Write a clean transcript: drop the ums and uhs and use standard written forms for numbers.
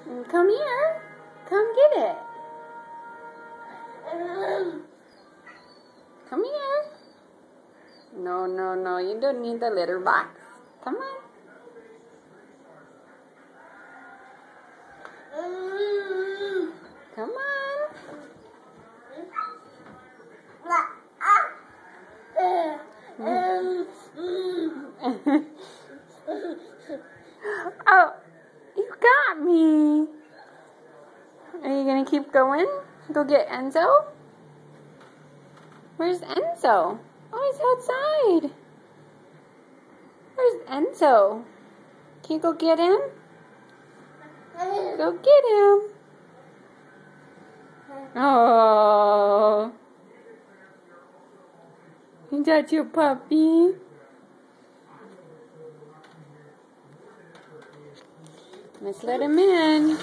Come here. Come get it. Come here. No, no, no. You don't need the litter box. Come on. Come on. Oh, you got me. Are you going to keep going? Go get Enzo? Where's Enzo? Oh, he's outside. Where's Enzo? Can you go get him? Go get him. Oh. Is that your puppy? Let's let him in.